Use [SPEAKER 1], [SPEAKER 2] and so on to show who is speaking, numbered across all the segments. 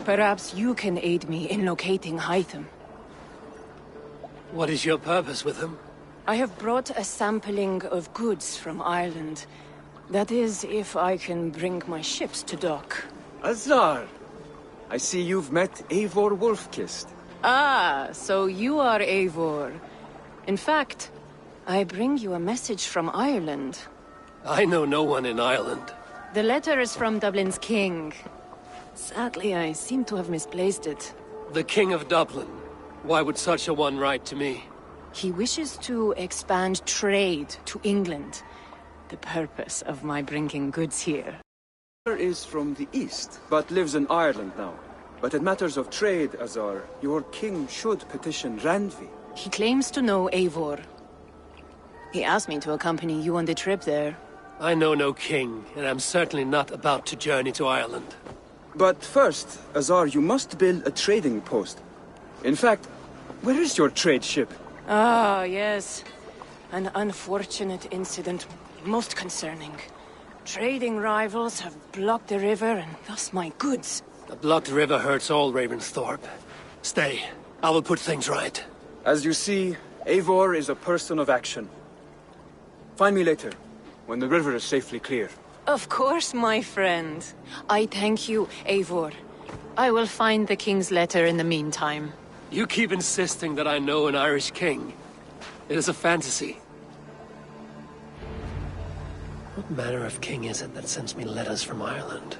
[SPEAKER 1] Perhaps you can aid me in locating Hytham.
[SPEAKER 2] What is your purpose with him?
[SPEAKER 1] I have brought a sampling of goods from Ireland. That is, if I can bring my ships to dock.
[SPEAKER 3] Azar! I see you've met Eivor Wolfkist.
[SPEAKER 1] Ah, so you are Eivor. In fact, I bring you a message from Ireland.
[SPEAKER 2] I know no one in Ireland.
[SPEAKER 1] The letter is from Dublin's king. Sadly, I seem to have misplaced it.
[SPEAKER 2] The King of Dublin. Why would such a one write to me?
[SPEAKER 1] He wishes to expand trade to England. The purpose of my bringing goods here.
[SPEAKER 3] Is from the east, but lives in Ireland now. But in matters of trade, Azar, your king should petition Randvi.
[SPEAKER 1] He claims to know Eivor. He asked me to accompany you on the trip there.
[SPEAKER 2] I know no king, and I'm certainly not about to journey to Ireland.
[SPEAKER 3] But first, Azar, you must build a trading post. In fact, where is your trade ship?
[SPEAKER 1] Ah, yes. An unfortunate incident, most concerning. Trading rivals have blocked the river, and thus my goods.
[SPEAKER 2] A blocked river hurts all Ravensthorpe. Stay. I will put things right.
[SPEAKER 3] As you see, Eivor is a person of action. Find me later, when the river is safely clear.
[SPEAKER 1] Of course, my friend. I thank you, Eivor. I will find the king's letter in the meantime.
[SPEAKER 2] You keep insisting that I know an Irish king. It is a fantasy. What manner of king is it that sends me letters from Ireland?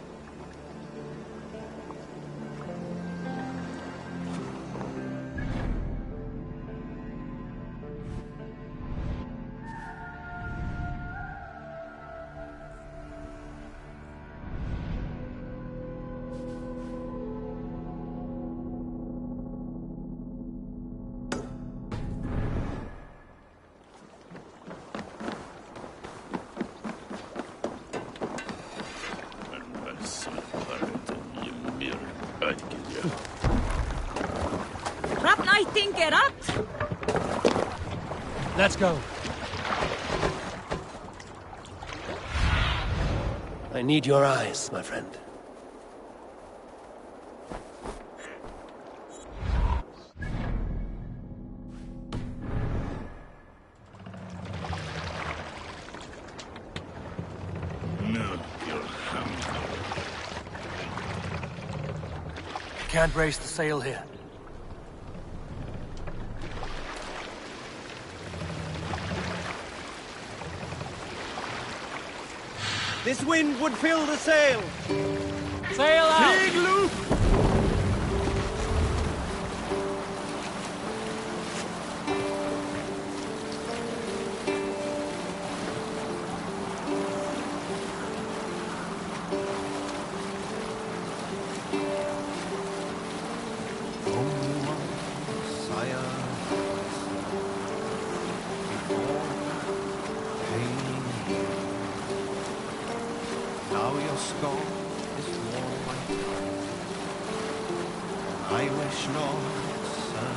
[SPEAKER 2] Let's go. I need your eyes, my friend. Can't raise the sail here.
[SPEAKER 4] This wind would fill the sail.
[SPEAKER 2] Sail out!
[SPEAKER 4] Big loop!
[SPEAKER 5] Now your skull is warm like time. I wish no sun.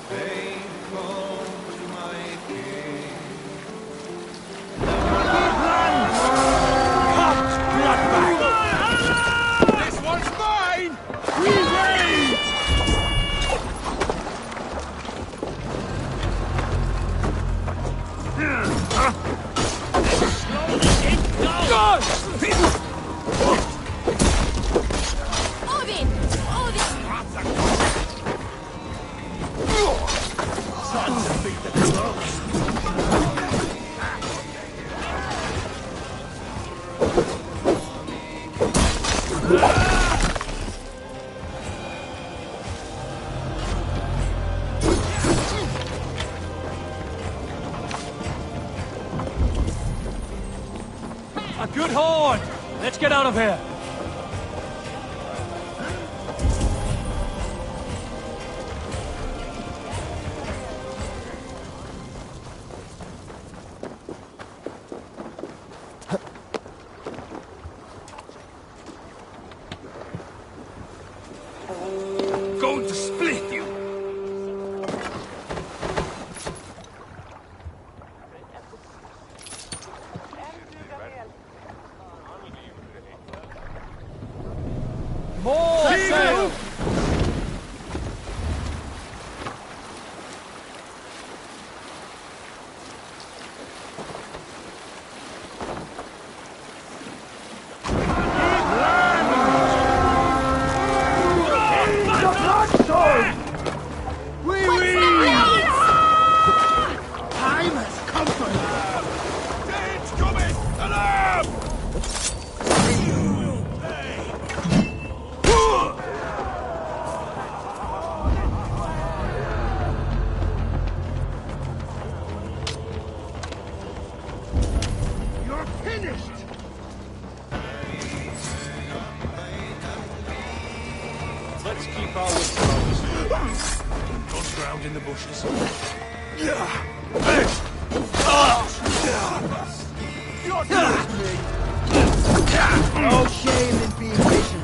[SPEAKER 5] Faithful to my king.
[SPEAKER 4] This one's mine!
[SPEAKER 6] Odin! Odin!
[SPEAKER 2] A good horn! Let's get out of here!
[SPEAKER 4] Going to split you!
[SPEAKER 5] Let's keep our wits about us. Don't ground in the bushes.
[SPEAKER 4] No shame in being patient.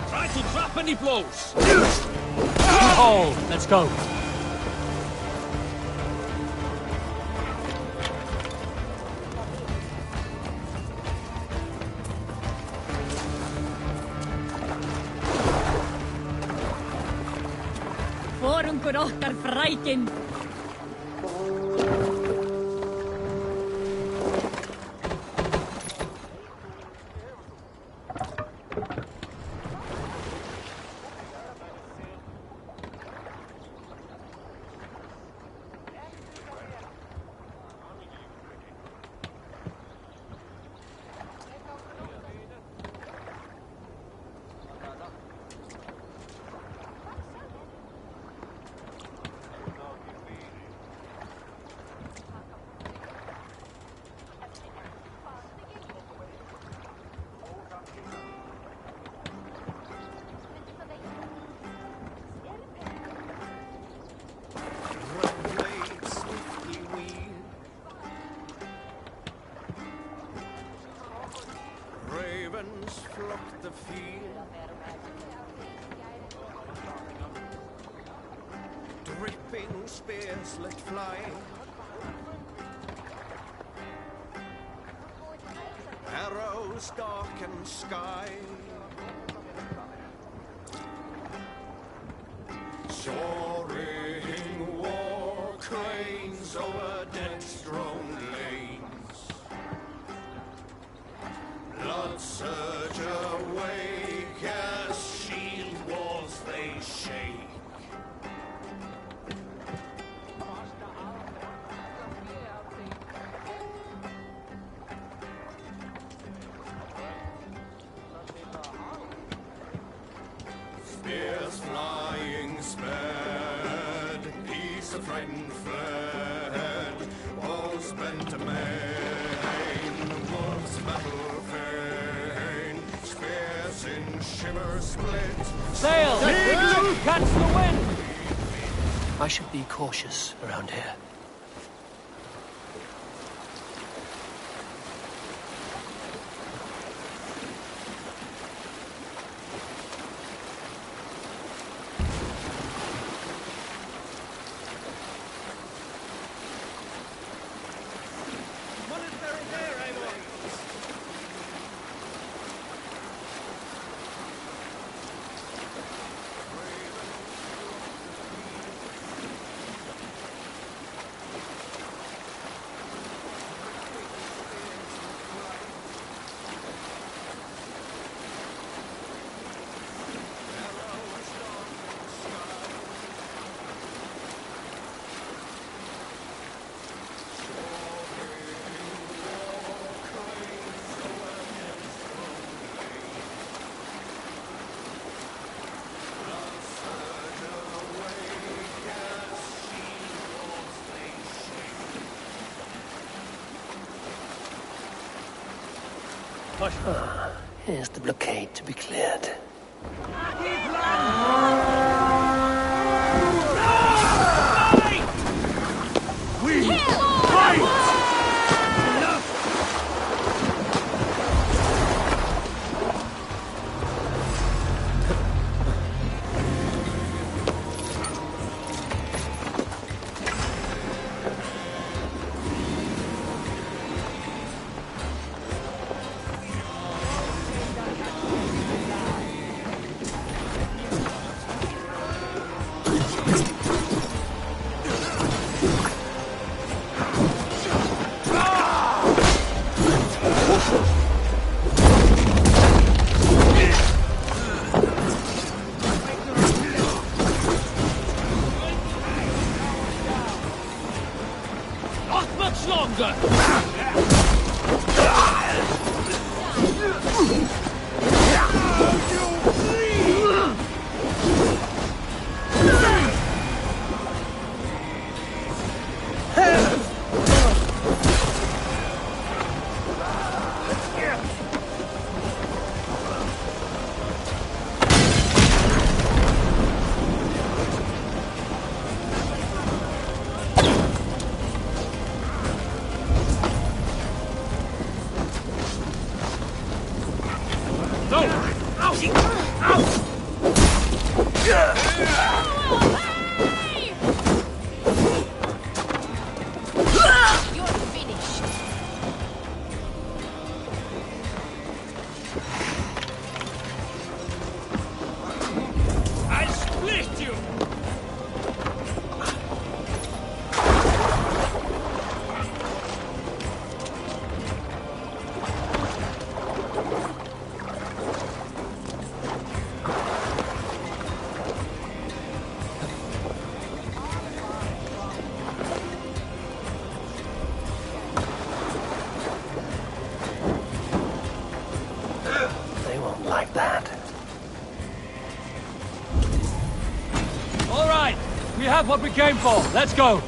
[SPEAKER 5] Try to trap any blows.
[SPEAKER 2] Oh, let's go.
[SPEAKER 6] Forungur okkar frækinn.
[SPEAKER 5] Ravens flock the field, dripping spears let fly. Arrows darken sky. Soaring war cranes over dead-strewn lanes. Blood surge awake as shield walls they shake. Spears flying sped, peace a frightened fled, walls bent amain, wolves battle fain, spears in shimmer split.
[SPEAKER 2] Sail!
[SPEAKER 4] Catch the wind!
[SPEAKER 2] I should be cautious around here. Here's the blockade to be cleared.
[SPEAKER 7] We have what we came for. Let's go.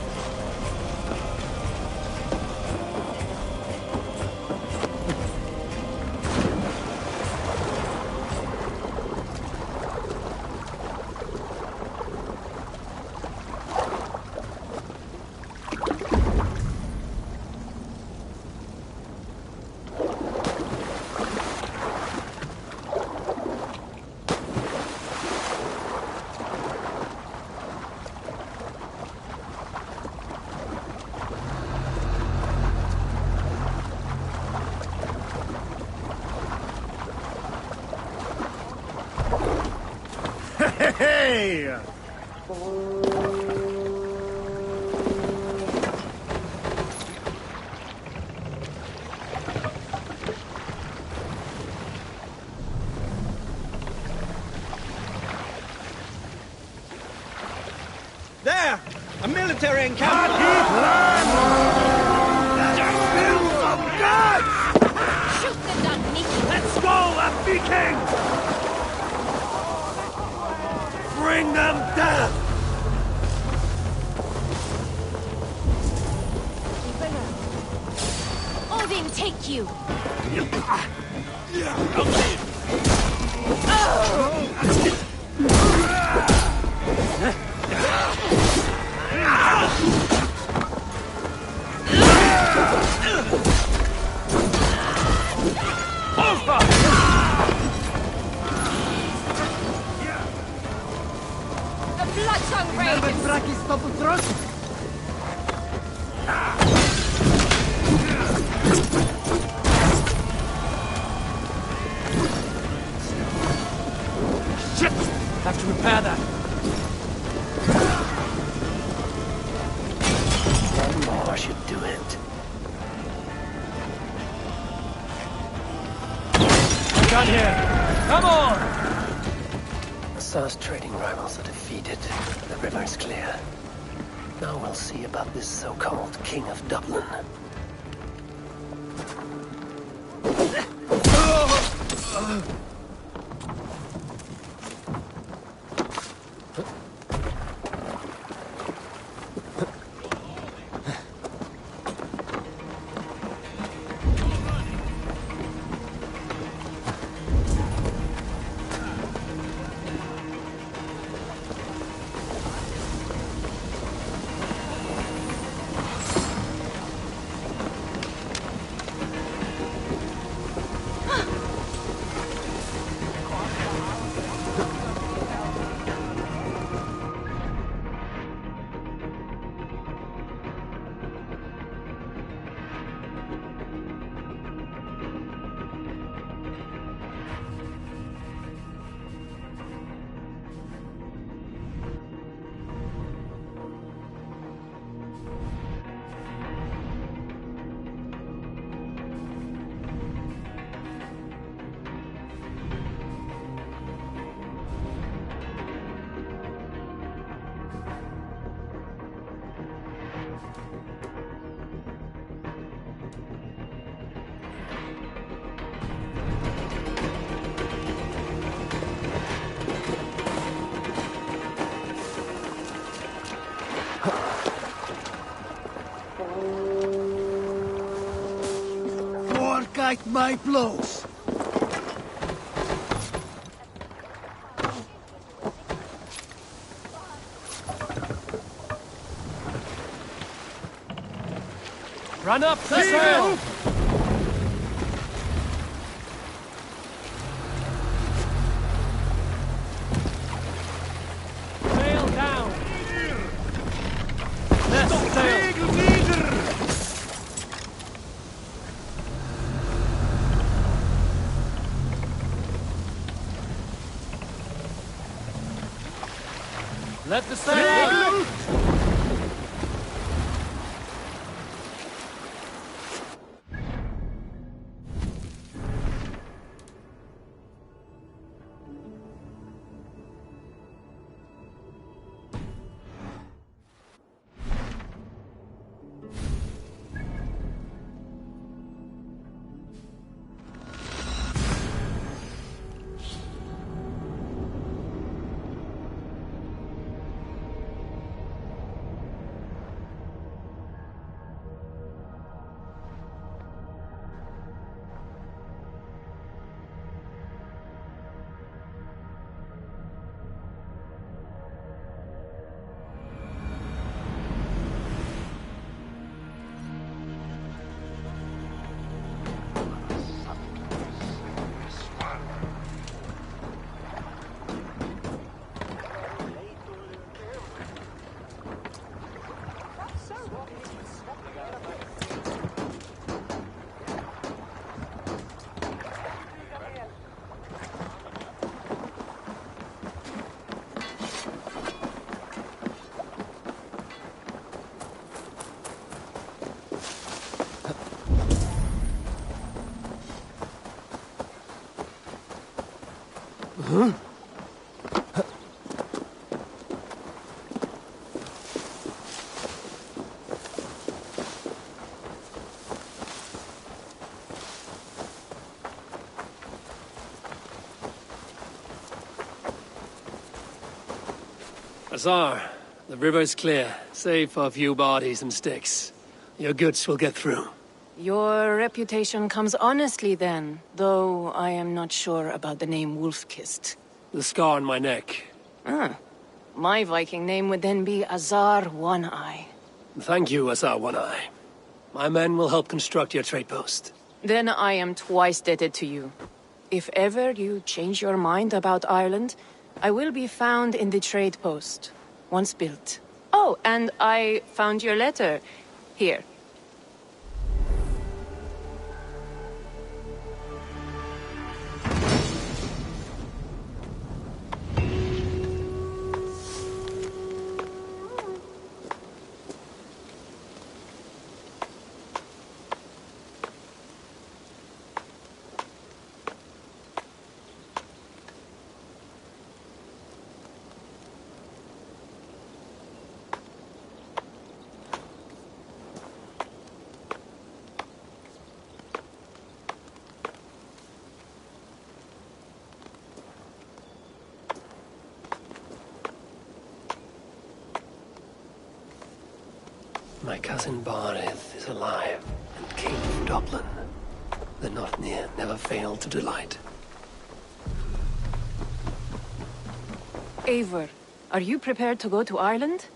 [SPEAKER 4] Hey! There! A military encampment!
[SPEAKER 6] Shoot them down, Nicky!
[SPEAKER 4] Let's go, a Viking! Bring them down!
[SPEAKER 6] Odin, take you! The blood-song rages!
[SPEAKER 7] Shit! Have to repair that.
[SPEAKER 2] One more should do it.
[SPEAKER 7] Gun here. Come on!
[SPEAKER 2] Assar's trading rivals are defeated. The river is clear. Now we'll see about this so-called King of Dublin.
[SPEAKER 4] my blows.
[SPEAKER 7] Run up the sail! Sail down! Left sail! Let the sail out!
[SPEAKER 2] Azar, the river is clear, save for a few bodies and sticks. Your goods will get through.
[SPEAKER 1] Your reputation comes honestly then, though I am not sure about the name Wolf-Kissed.
[SPEAKER 2] The scar on my neck.
[SPEAKER 1] Ah, my Viking name would then be Azar One-Eye.
[SPEAKER 2] Thank you, Azar One-Eye. My men will help construct your trade post.
[SPEAKER 1] Then I am twice indebted to you. If ever you change your mind about Ireland, I will be found in the trade post, once built. Oh, and I found your letter. Here.
[SPEAKER 2] My cousin Barith is alive, and king of Dublin. The Nothnir never failed to delight.
[SPEAKER 1] Eivor, are you prepared to go to Ireland?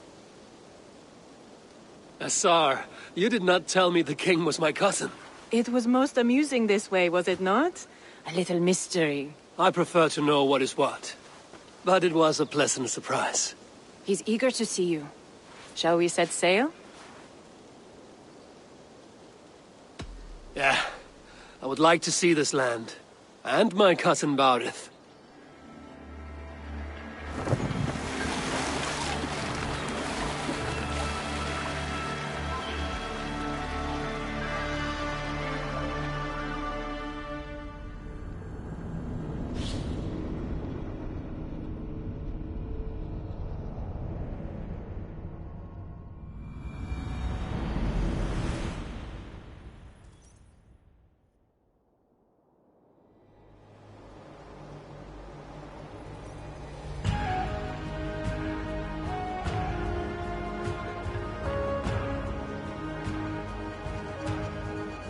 [SPEAKER 2] Azar, you did not tell me the king was my cousin.
[SPEAKER 1] It was most amusing this way, was it not? A little mystery.
[SPEAKER 2] I prefer to know what is what. But it was a pleasant surprise.
[SPEAKER 1] He's eager to see you. Shall we set sail?
[SPEAKER 2] Yeah, I would like to see this land. And my cousin Barith.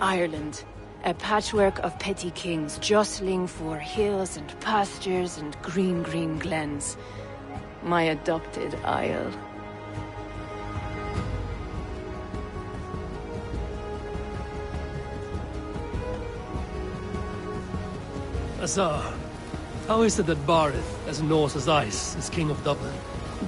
[SPEAKER 1] Ireland. A patchwork of petty kings jostling for hills and pastures and green, green glens. My adopted isle.
[SPEAKER 7] Azar, how is it that Barith, as Norse as ice, is king of Dublin?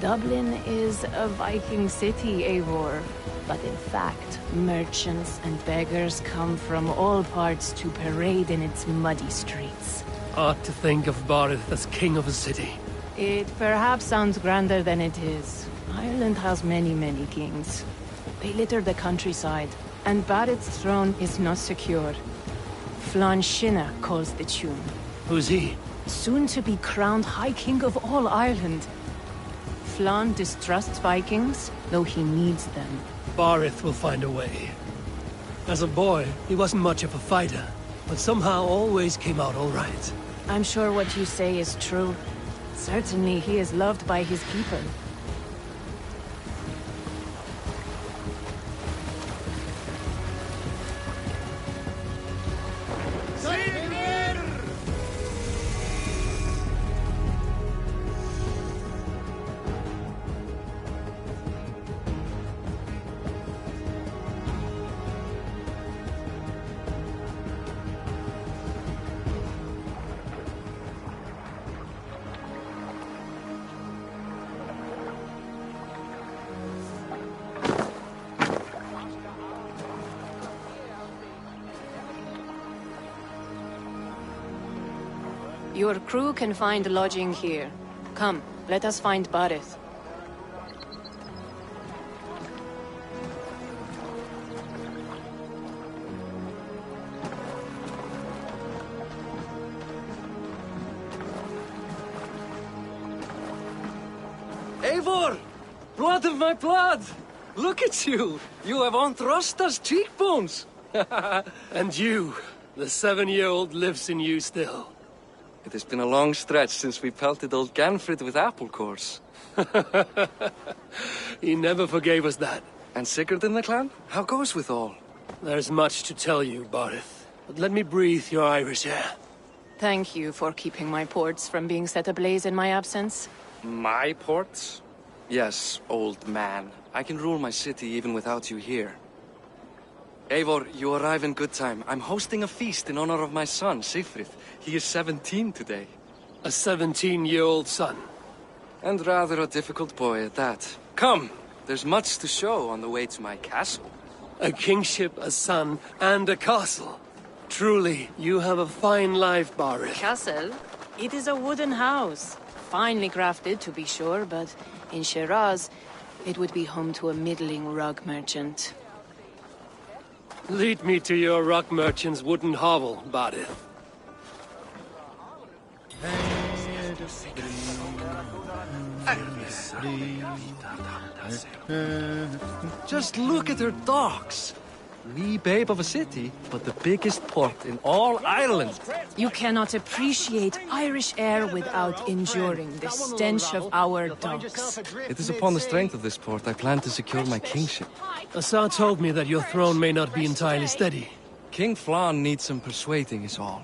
[SPEAKER 1] Dublin is a Viking city, Eivor. But in fact, merchants and beggars come from all parts to parade in its muddy streets.
[SPEAKER 7] Odd to think of Barith as king of a city.
[SPEAKER 1] It perhaps sounds grander than it is. Ireland has many, many kings. They litter the countryside, and Barith's throne is not secure. Flann Sinna calls the tune.
[SPEAKER 7] Who's he?
[SPEAKER 1] Soon to be crowned High King of all Ireland. Flann distrusts Vikings, though he needs them.
[SPEAKER 7] Barith will find a way. As a boy, he wasn't much of a fighter, but somehow always came out all right.
[SPEAKER 1] I'm sure what you say is true. Certainly he is loved by his people. Your crew can find lodging here. Come, let us find Barith.
[SPEAKER 2] Eivor! Blood of my blood! Look at you! You have Anthrosta's cheekbones!
[SPEAKER 7] And you, the 7-year-old lives in you still.
[SPEAKER 2] It has been a long stretch since we pelted old Ganfrid with apple cores.
[SPEAKER 7] He never forgave us that.
[SPEAKER 2] And Sigurd in the clan? How goes with all?
[SPEAKER 7] There's much to tell you, Barith, but let me breathe your Irish air.
[SPEAKER 1] Thank you for keeping my ports from being set ablaze in my absence.
[SPEAKER 2] My ports? Yes, old man. I can rule my city even without you here. Eivor, you arrive in good time. I'm hosting a feast in honor of my son, Sigfrid. He is 17 today.
[SPEAKER 7] A 17-year-old son.
[SPEAKER 2] And rather a difficult boy at that. Come, there's much to show on the way to my castle.
[SPEAKER 7] A kingship, a son, and a castle. Truly, you have a fine life, Barith.
[SPEAKER 1] Castle? It is a wooden house. Finely crafted, to be sure, but in Shiraz, it would be home to a middling rug merchant.
[SPEAKER 7] Lead me to your rock merchant's wooden hovel, Barith.
[SPEAKER 2] Just look at her docks. Wee babe of a city, but the biggest port in all Ireland.
[SPEAKER 1] You cannot appreciate Irish air without enduring the stench of our docks.
[SPEAKER 2] It is upon the strength of this port I plan to secure my kingship.
[SPEAKER 7] Assar told me that your throne may not be entirely steady.
[SPEAKER 2] King Flann needs some persuading is all.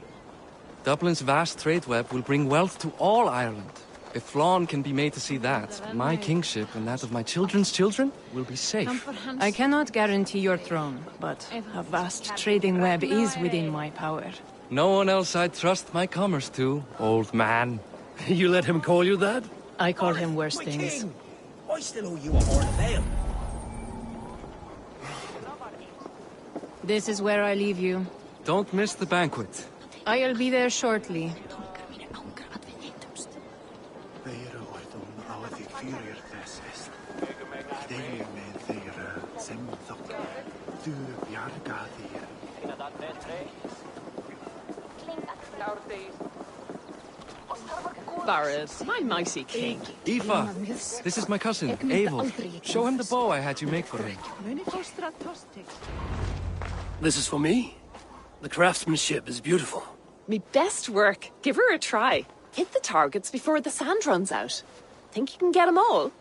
[SPEAKER 2] Dublin's vast trade web will bring wealth to all Ireland. If Flann can be made to see that, my kingship and that of my children's children will be safe.
[SPEAKER 1] I cannot guarantee your throne, but a vast trading web is within my power.
[SPEAKER 2] No one else I'd trust my commerce to, old man.
[SPEAKER 7] You let him call you that?
[SPEAKER 1] I call him worse
[SPEAKER 4] My
[SPEAKER 1] things.
[SPEAKER 4] king! I still owe you a horn of ale.
[SPEAKER 1] This is where I leave you.
[SPEAKER 2] Don't miss the banquet.
[SPEAKER 1] I'll be there shortly.
[SPEAKER 8] Barith, my mighty king.
[SPEAKER 2] Aoife, this is my cousin, Eivor. Show him the bow I had you make for him.
[SPEAKER 7] This is for me? The craftsmanship is beautiful.
[SPEAKER 8] Me best work. Give her a try. Hit the targets before the sand runs out. Think you can get them all?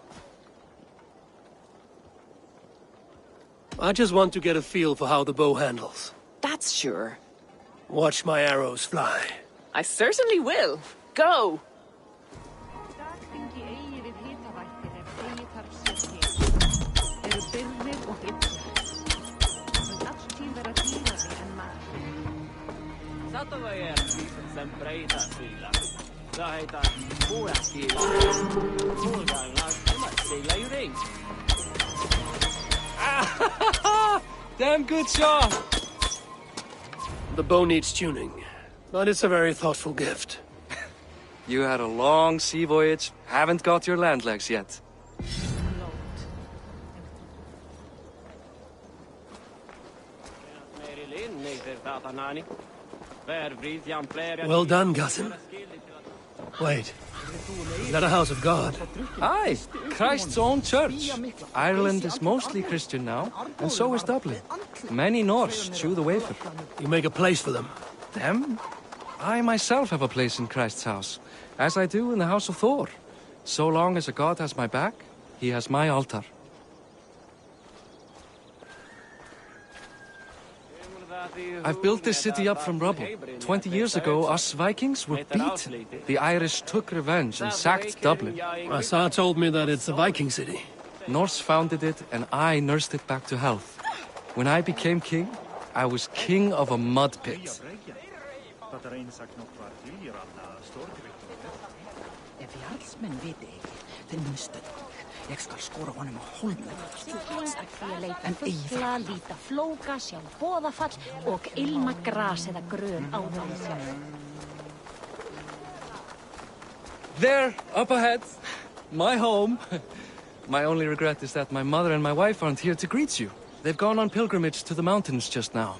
[SPEAKER 7] I just want to get a feel for how the bow handles.
[SPEAKER 8] That's sure.
[SPEAKER 7] Watch my arrows fly.
[SPEAKER 8] I certainly will. Go!
[SPEAKER 2] Damn good shot!
[SPEAKER 7] The bow needs tuning, but it's a very thoughtful gift.
[SPEAKER 2] You had a long sea voyage, haven't got your land legs yet.
[SPEAKER 7] Well done, cousin. Wait, is that a house of God?
[SPEAKER 2] Aye, Christ's own church. Ireland is mostly Christian now, and so is Dublin. Many Norse chew the wafer.
[SPEAKER 7] You make a place for them.
[SPEAKER 2] Them? I myself have a place in Christ's house, as I do in the house of Thor. So long as a god has my back, he has my altar. I've built this city up from rubble. 20 years ago, us Vikings were beaten. The Irish took revenge and sacked Dublin.
[SPEAKER 7] Asa told me that it's a Viking city.
[SPEAKER 2] Norse founded it, and I nursed it back to health. When I became king, I was king of a mud pit.
[SPEAKER 9] Ég skal skora honum á hólnum. Að leita fugla, líta flóka, sjá boðafall og ilma gras eða grön áðan sjá.
[SPEAKER 2] There, up ahead, my home. My only regret is that my mother and my wife aren't here to greet you. They've gone on pilgrimage to the mountains just now.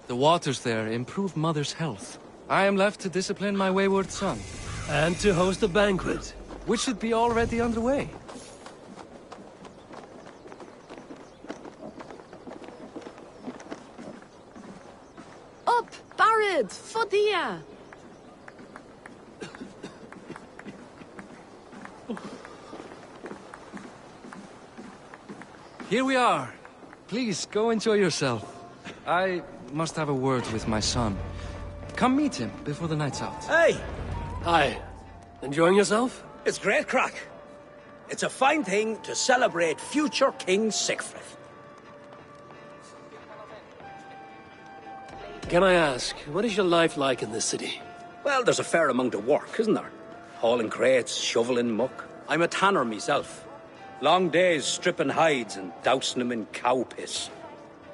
[SPEAKER 2] The waters there improve mother's health. I am left to discipline my wayward son.
[SPEAKER 7] And to host a banquet.
[SPEAKER 2] Which should be already underway.
[SPEAKER 8] Barid! Fodia!
[SPEAKER 2] Here we are. Please, go enjoy yourself. I must have a word with my son. Come meet him before the night's out.
[SPEAKER 10] Hey!
[SPEAKER 7] Hi. Enjoying yourself?
[SPEAKER 10] It's great crack. It's a fine thing to celebrate future King Sigfrid.
[SPEAKER 7] Can I ask, what is your life like in this city?
[SPEAKER 10] Well, there's a fair amount of work, isn't there? Hauling crates, shoveling muck. I'm a tanner myself. Long days stripping hides and dousing them in cow piss.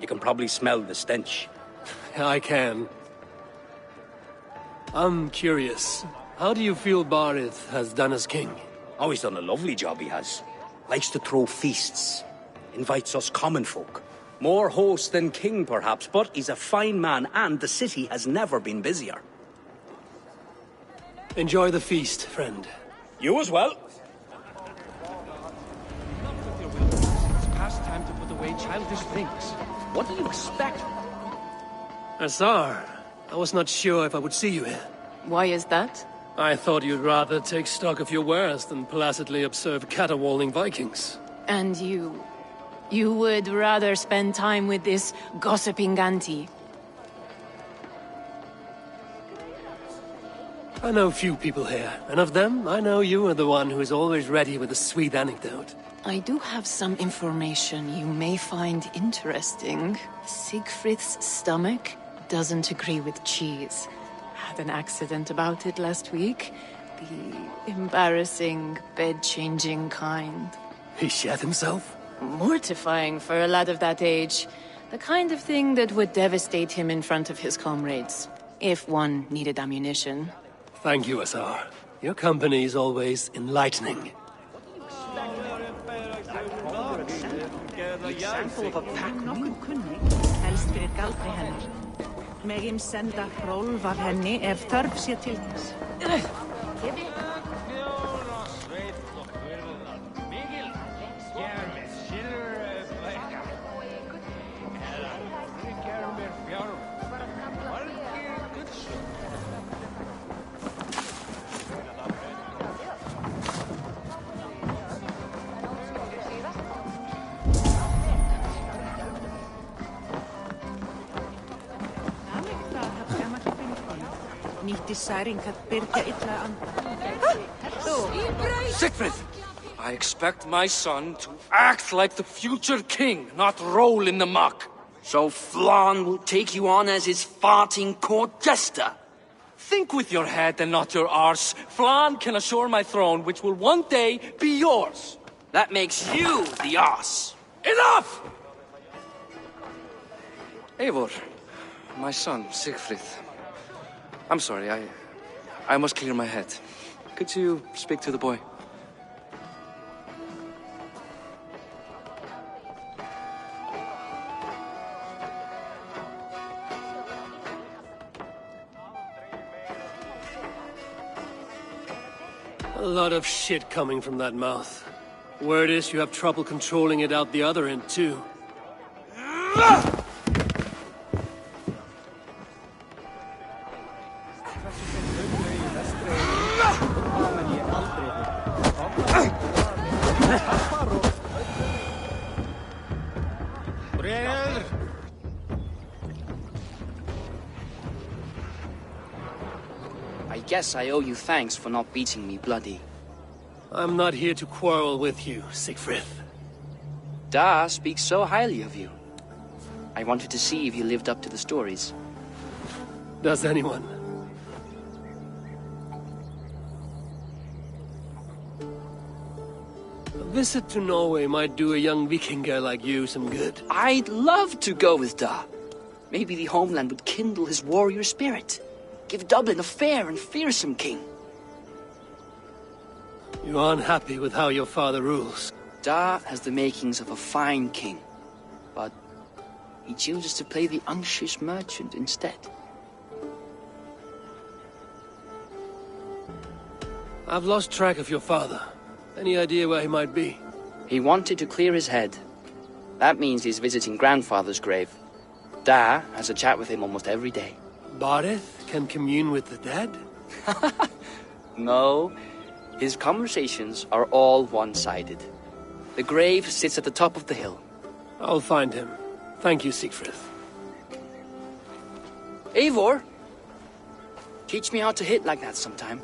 [SPEAKER 10] You can probably smell the stench.
[SPEAKER 7] I can. I'm curious. How do you feel Barith has done as king?
[SPEAKER 10] Oh, he's done a lovely job, he has. Likes to throw feasts. Invites us common folk. More host than king, perhaps, but he's a fine man, and the city has never been busier.
[SPEAKER 7] Enjoy the feast, friend.
[SPEAKER 10] You as well.
[SPEAKER 2] It's past time to put away childish things.
[SPEAKER 10] What do you expect?
[SPEAKER 7] Asar, I was not sure if I would see you here.
[SPEAKER 1] Why is that?
[SPEAKER 7] I thought you'd rather take stock of your wares than placidly observe caterwauling Vikings.
[SPEAKER 1] And you... You would rather spend time with this gossiping auntie?
[SPEAKER 7] I know few people here, and of them, I know you are the one who is always ready with a sweet anecdote.
[SPEAKER 1] I do have some information you may find interesting. Siegfried's stomach doesn't agree with cheese. Had an accident about it last week. The embarrassing, bed-changing kind.
[SPEAKER 7] He shat himself?
[SPEAKER 1] Mortifying for a lad of that age. The kind of thing that would devastate him in front of his comrades. If one needed ammunition.
[SPEAKER 7] Thank you, Asar. Your company is always enlightening.
[SPEAKER 11] Megin senda Hrólf af henni ef þörf sé til þess. deciding that Birgir illa anda.
[SPEAKER 2] Siegfried! I expect my son to act like the future king, not roll in the muck.
[SPEAKER 12] So Flan will take you on as his farting court jester?
[SPEAKER 2] Think with your head and not your arse. Flan can assure my throne, which will one day be yours.
[SPEAKER 12] That makes you the arse.
[SPEAKER 2] Enough! Eivor, my son, Siegfried. I'm sorry, I must clear my head. Could you speak to the boy?
[SPEAKER 7] A lot of shit coming from that mouth. Word is you have trouble controlling it out the other end, too.
[SPEAKER 12] I guess I owe you thanks for not beating me bloody.
[SPEAKER 7] I'm not here to quarrel with you, Siegfried.
[SPEAKER 12] Da speaks so highly of you. I wanted to see if you lived up to the stories.
[SPEAKER 7] Does anyone? A visit to Norway might do a young Vikinger like you some good.
[SPEAKER 12] I'd love to go with Da. Maybe the homeland would kindle his warrior spirit. Give Dublin a fair and fearsome king.
[SPEAKER 7] You aren't happy with how your father rules.
[SPEAKER 12] Da has the makings of a fine king, but he chooses to play the unctuous merchant instead.
[SPEAKER 7] I've lost track of your father. Any idea where he might be?
[SPEAKER 12] He wanted to clear his head. That means he's visiting grandfather's grave. Da has a chat with him almost every day.
[SPEAKER 7] Bareth can commune with the dead?
[SPEAKER 12] No, his conversations are all one-sided. The grave sits at the top of the hill.
[SPEAKER 7] I'll find him. Thank you, Siegfried.
[SPEAKER 12] Eivor, teach me how to hit like that sometime.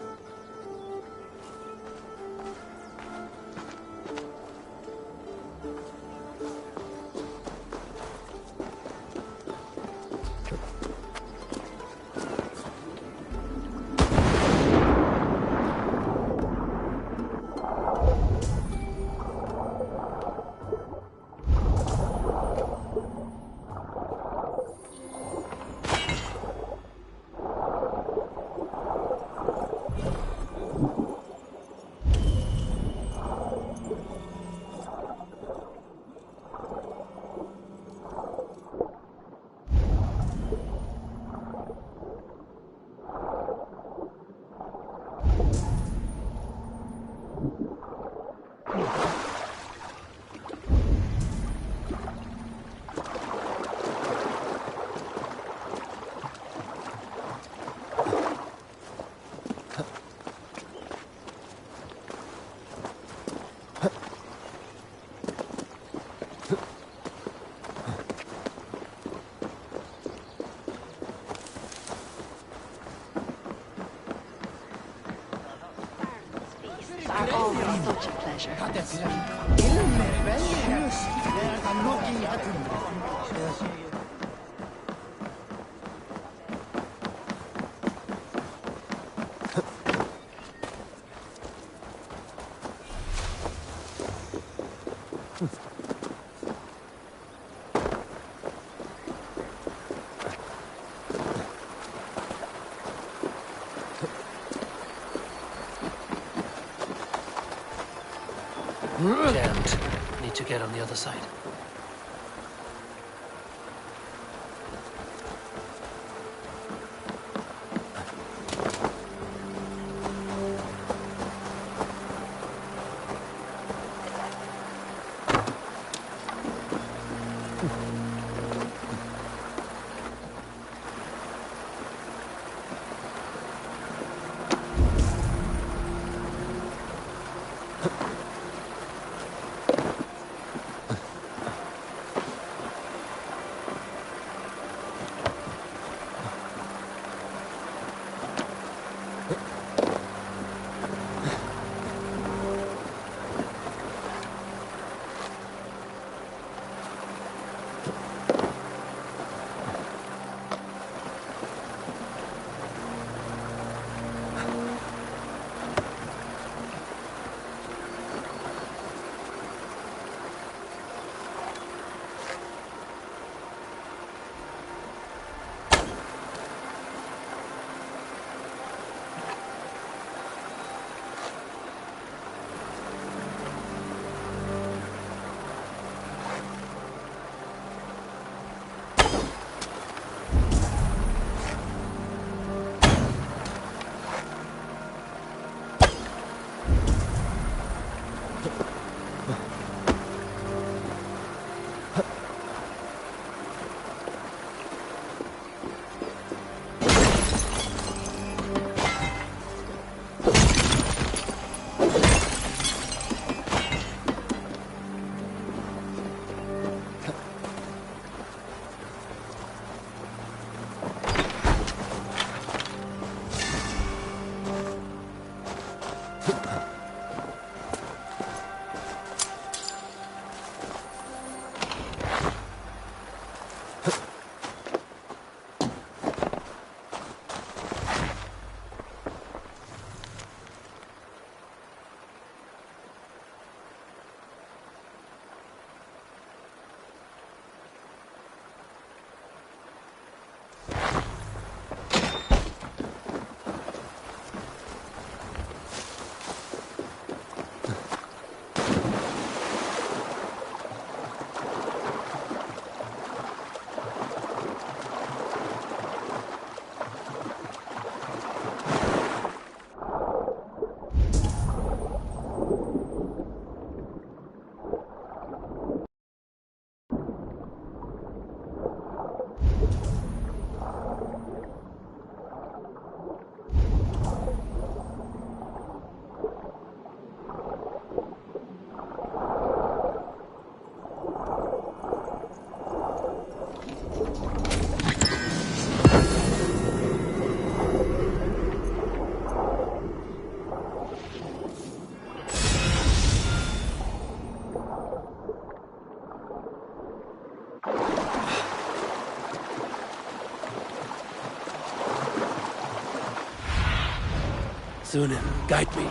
[SPEAKER 9] Such a pleasure.
[SPEAKER 7] Damned. Need to get on the other side. Sunan, guide me.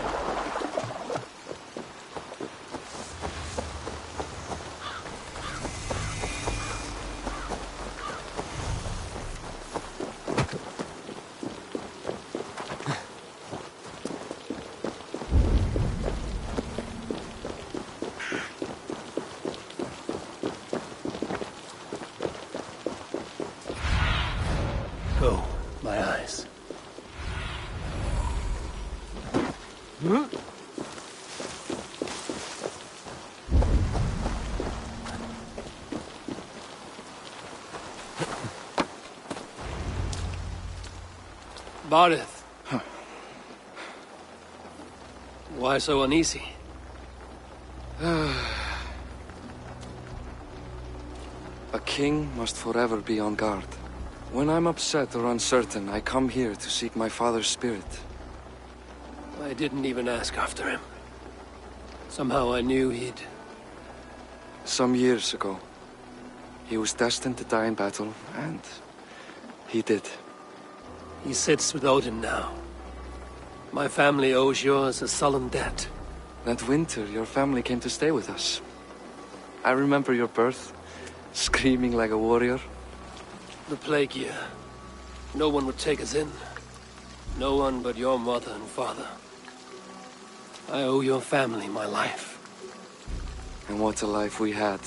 [SPEAKER 7] Go, my eyes. Barith. Why so uneasy?
[SPEAKER 2] A king must forever be on guard. When I'm upset or uncertain, I come here to seek my father's spirit.
[SPEAKER 7] I didn't even ask after him. Somehow I knew he'd...
[SPEAKER 2] Some years ago, he was destined to die in battle, and he did.
[SPEAKER 7] He sits with Odin now. My family owes yours a sullen debt.
[SPEAKER 2] That winter, your family came to stay with us. I remember your birth, screaming like a warrior.
[SPEAKER 7] The plague year. No one would take us in. No one but your mother and father. I owe your family my life.
[SPEAKER 2] And what a life we had.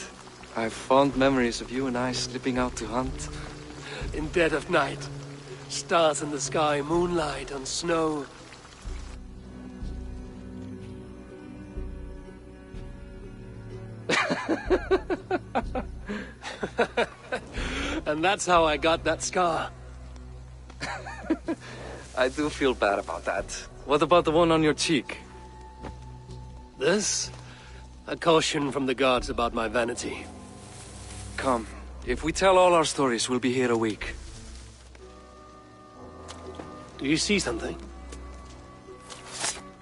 [SPEAKER 2] I have fond memories of you and I slipping out to hunt.
[SPEAKER 7] In dead of night. Stars in the sky, moonlight on snow. And that's how I got that scar.
[SPEAKER 2] I do feel bad about that. What about the one on your cheek?
[SPEAKER 7] This? A caution from the gods about my vanity.
[SPEAKER 2] Come. If we tell all our stories, we'll be here a week.
[SPEAKER 7] Do you see something?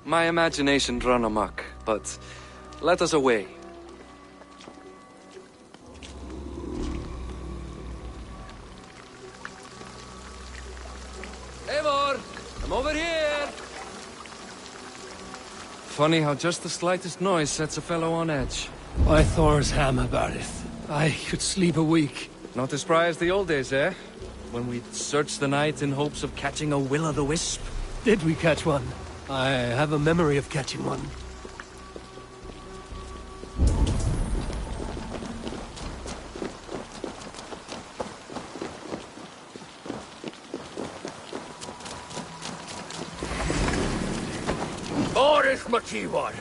[SPEAKER 2] My imagination run amok, but let us away. Eivor! I'm over here! Funny how just the slightest noise sets a fellow on edge.
[SPEAKER 7] By Thor's hammer, Barith. I could sleep a week.
[SPEAKER 2] Not as spry as the old days, eh? When we'd search the night in hopes of catching a will-o'-the-wisp.
[SPEAKER 7] Did we catch one? I have a memory of catching one.
[SPEAKER 5] Boris Machiwar,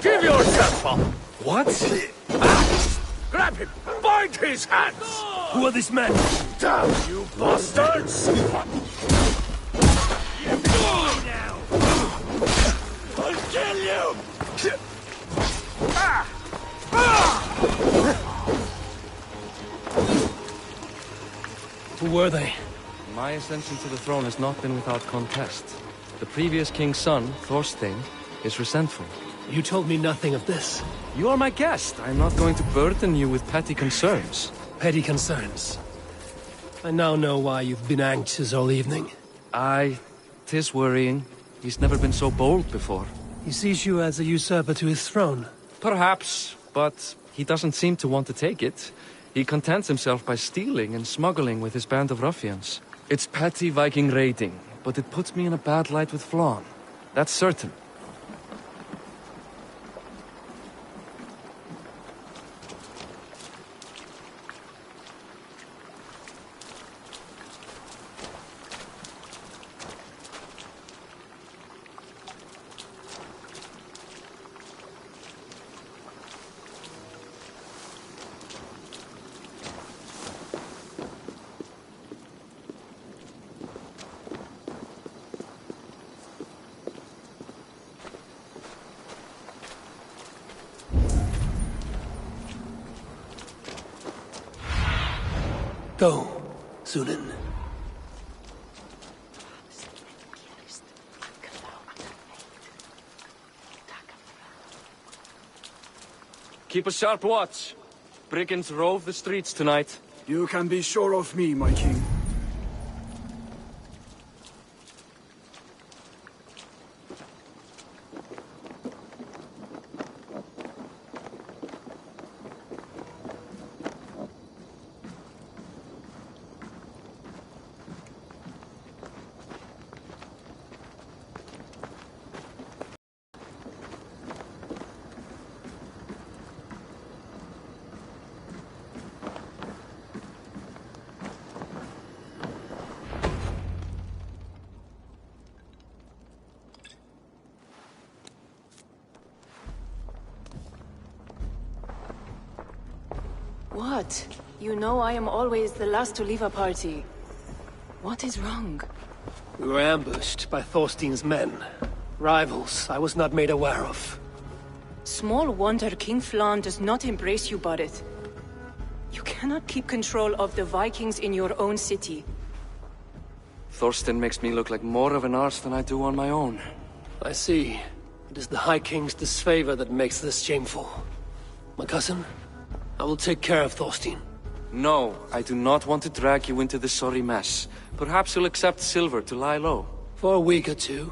[SPEAKER 5] give yourself up!
[SPEAKER 2] What?
[SPEAKER 5] Grab him! Bind his hands!
[SPEAKER 7] Who are these men?
[SPEAKER 5] Damn you bastards! I'll kill you!
[SPEAKER 7] Who were they?
[SPEAKER 2] My ascension to the throne has not been without contest. The previous king's son, Thorstein, is resentful.
[SPEAKER 7] You told me nothing of this.
[SPEAKER 2] You are my guest. I'm not going to burden you with petty concerns.
[SPEAKER 7] Petty concerns. I now know why you've been anxious all evening.
[SPEAKER 2] Aye, 'tis worrying. He's never been so bold before.
[SPEAKER 7] He sees you as a usurper to his throne.
[SPEAKER 2] Perhaps, but he doesn't seem to want to take it. He contents himself by stealing and smuggling with his band of ruffians. It's petty Viking raiding, but it puts me in a bad light with Flann. That's certain.
[SPEAKER 7] Go, Sunan.
[SPEAKER 2] Keep a sharp watch. Brigands rove the streets tonight.
[SPEAKER 3] You can be sure of me, my king.
[SPEAKER 1] What? You know I am always the last to leave a party. What is wrong?
[SPEAKER 7] We were ambushed by Thorstein's men. Rivals I was not made aware of.
[SPEAKER 1] Small wonder King Flann does not embrace you, Borith. You cannot keep control of the Vikings in your own city.
[SPEAKER 2] Thorstein makes me look like more of an arse than I do on my own.
[SPEAKER 7] I see. It is the High King's disfavor that makes this shameful. My cousin, I will take care of Thorstein.
[SPEAKER 2] No, I do not want to drag you into this sorry mess. Perhaps you'll accept silver to lie low.
[SPEAKER 7] For a week or two.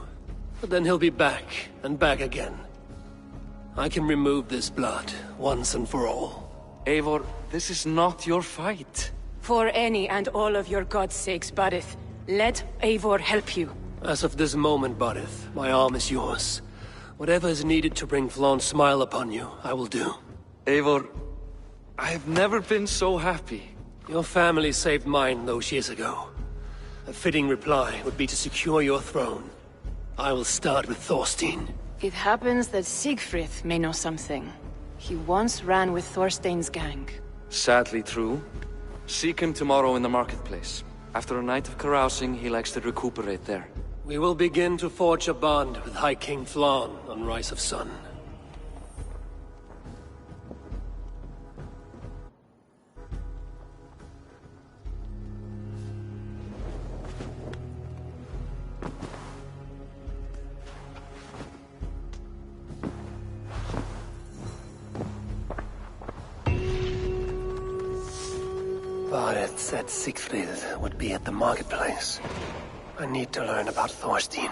[SPEAKER 7] But then he'll be back, and back again. I can remove this blood, once and for all.
[SPEAKER 2] Eivor, this is not your fight.
[SPEAKER 1] For any and all of your god's sakes, Borith, let Eivor help you.
[SPEAKER 7] As of this moment, Borith, my arm is yours. Whatever is needed to bring Flann's smile upon you, I will do.
[SPEAKER 2] Eivor, I have never been so happy.
[SPEAKER 7] Your family saved mine those years ago. A fitting reply would be to secure your throne. I will start with Thorstein.
[SPEAKER 1] It happens that Siegfried may know something. He once ran with Thorstein's gang.
[SPEAKER 2] Sadly true. Seek him tomorrow in the marketplace. After a night of carousing, he likes to recuperate there.
[SPEAKER 7] We will begin to forge a bond with High King Flann on Rise of Sun. Bareth said Siegfried would be at the marketplace. I need to learn about Thorstein.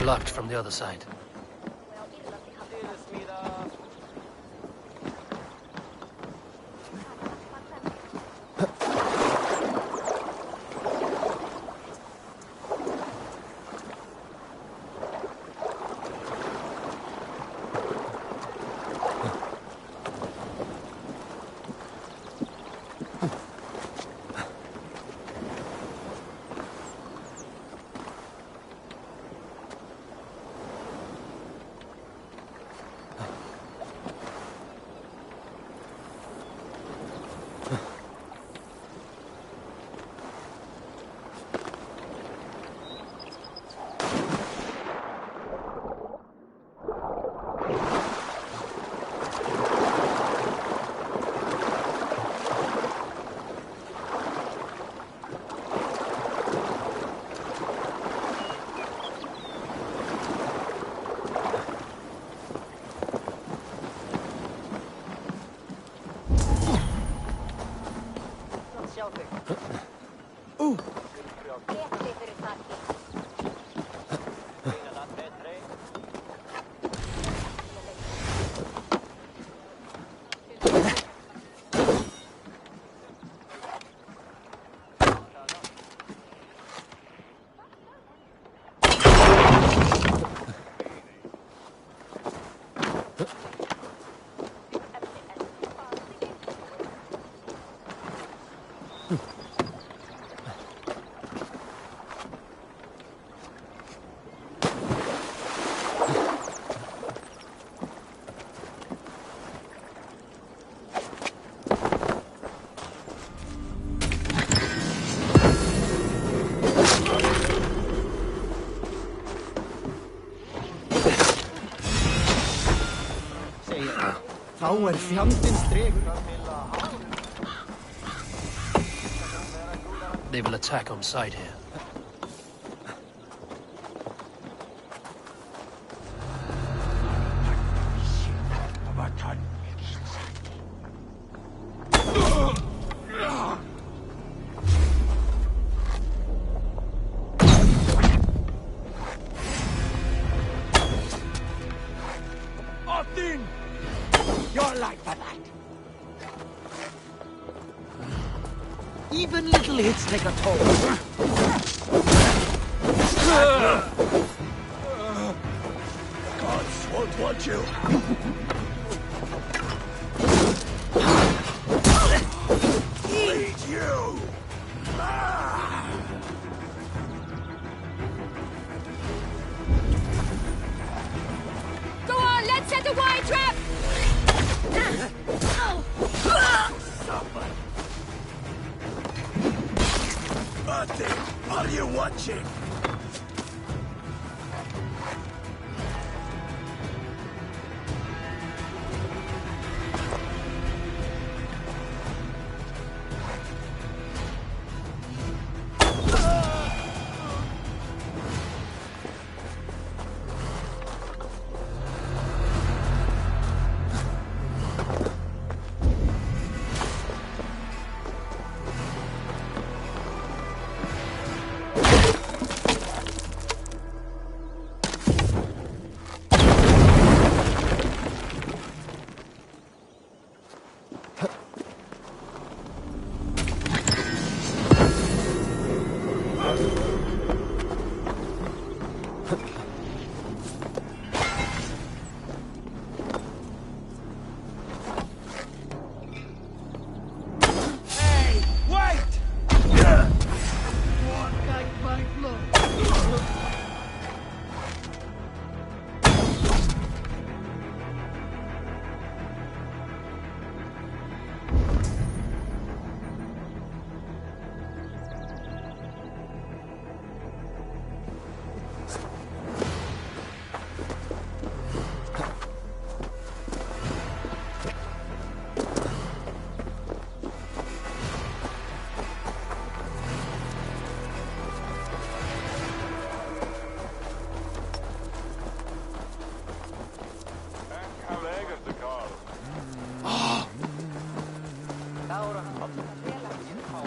[SPEAKER 7] blocked from the other side. They will attack on sight here.
[SPEAKER 4] You're like that. Even little hits take a toll.
[SPEAKER 5] Gods won't want you. Eat you!
[SPEAKER 6] Go on, let's set a wide trap!
[SPEAKER 5] Nothing. Are you watching?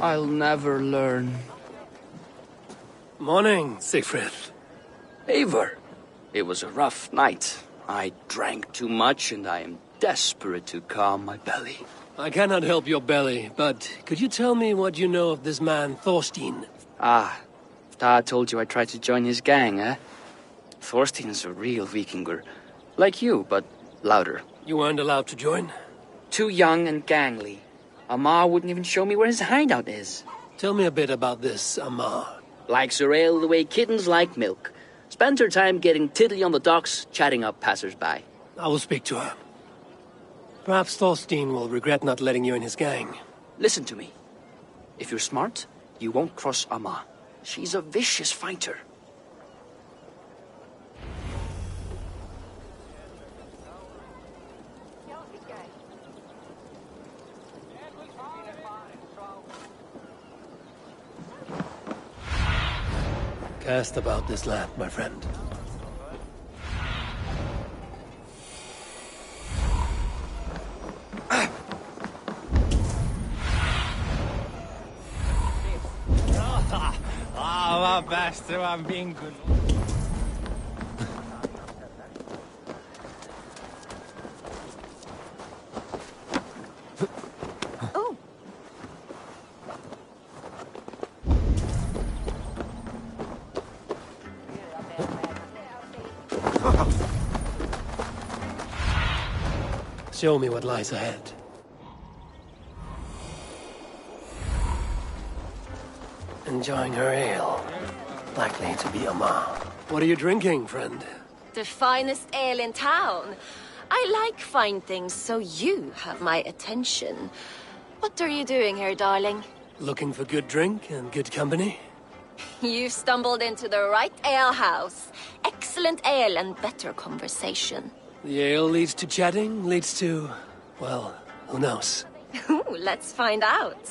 [SPEAKER 12] I'll never learn.
[SPEAKER 7] Morning, Siegfried.
[SPEAKER 10] Eivor,
[SPEAKER 12] It was a rough night. I drank too much and I am desperate to calm my belly.
[SPEAKER 7] I cannot help your belly, but could you tell me what you know of this man, Thorstein?
[SPEAKER 12] Ah, Dad told you I tried to join his gang, eh? Thorstein is a real Vikinger. Like you, but louder.
[SPEAKER 7] You weren't allowed to join?
[SPEAKER 12] Too young and gangly. Amar wouldn't even show me where his hideout is.
[SPEAKER 7] Tell me a bit about this Amar.
[SPEAKER 12] Likes her ale the way kittens like milk. Spends her time getting tiddly on the docks, chatting up passers-by.
[SPEAKER 7] I will speak to her. Perhaps Thorstein will regret not letting you in his gang.
[SPEAKER 12] Listen to me. If you're smart, you won't cross Amma. She's a vicious fighter.
[SPEAKER 7] Cast about this land, my friend.
[SPEAKER 4] Vad bäst, det var en bingo.
[SPEAKER 7] Show me what lies ahead. Enjoying her ale. Likely to be Amar. What are you drinking, friend?
[SPEAKER 6] The finest ale in town. I like fine things, so you have my attention. What are you doing here, darling?
[SPEAKER 7] Looking for good drink and good company?
[SPEAKER 6] You've stumbled into the right alehouse. Excellent ale and better conversation.
[SPEAKER 7] The ale leads to chatting, leads to... well, who knows?
[SPEAKER 6] Ooh, let's find out.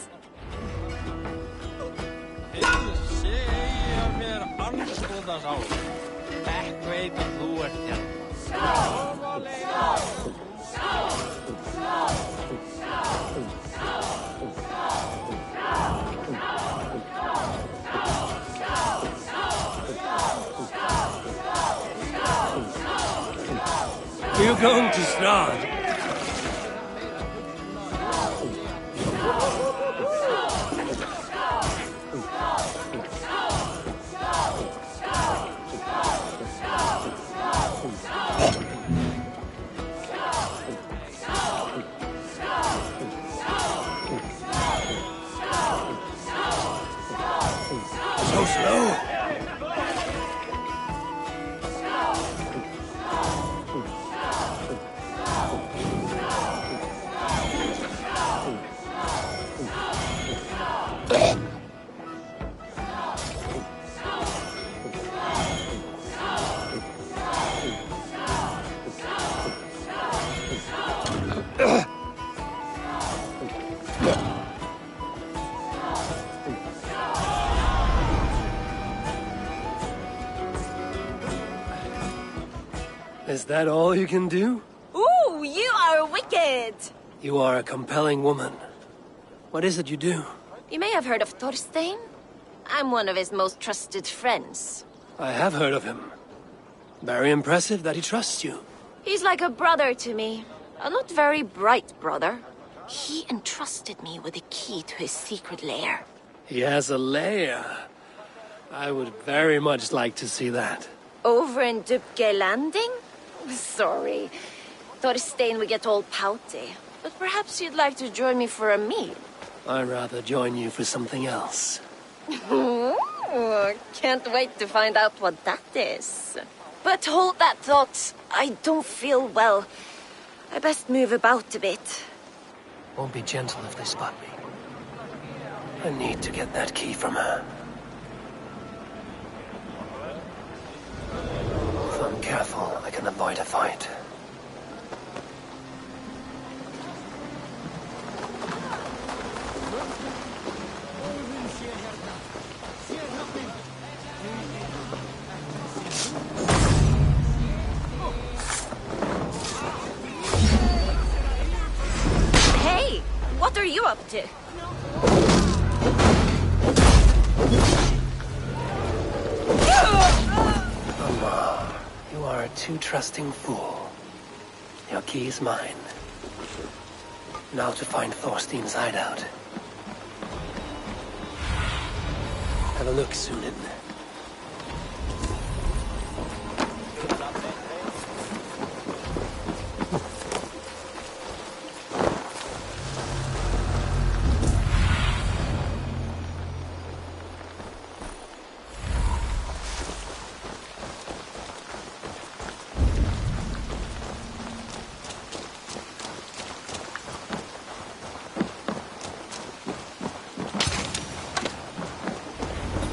[SPEAKER 7] You're going to start. So slow. Is that all you can do?
[SPEAKER 6] Ooh, you are wicked!
[SPEAKER 7] You are a compelling woman. What is it you do?
[SPEAKER 6] You may have heard of Thorstein. I'm one of his most trusted friends.
[SPEAKER 7] I have heard of him. Very impressive that he trusts you.
[SPEAKER 6] He's like a brother to me. A not very bright brother. He entrusted me with the key to his secret lair.
[SPEAKER 7] He has a lair. I would very much like to see that.
[SPEAKER 6] Over in Dubke Landing? Sorry. Thorstein would get all pouty. But perhaps you'd like to join me for a meal.
[SPEAKER 7] I'd rather join you for something else.
[SPEAKER 6] Ooh, can't wait to find out what that is. But hold that thought. I don't feel well. I best move about a bit.
[SPEAKER 7] Won't be gentle if they spot me. I need to get that key from her. If I'm careful, I can avoid a fight.
[SPEAKER 6] Hey, what are you up to?
[SPEAKER 7] Amma, you are are a too trusting fool. Your key is mine. Now to find Thorstein's hideout. Have a look, Sunan.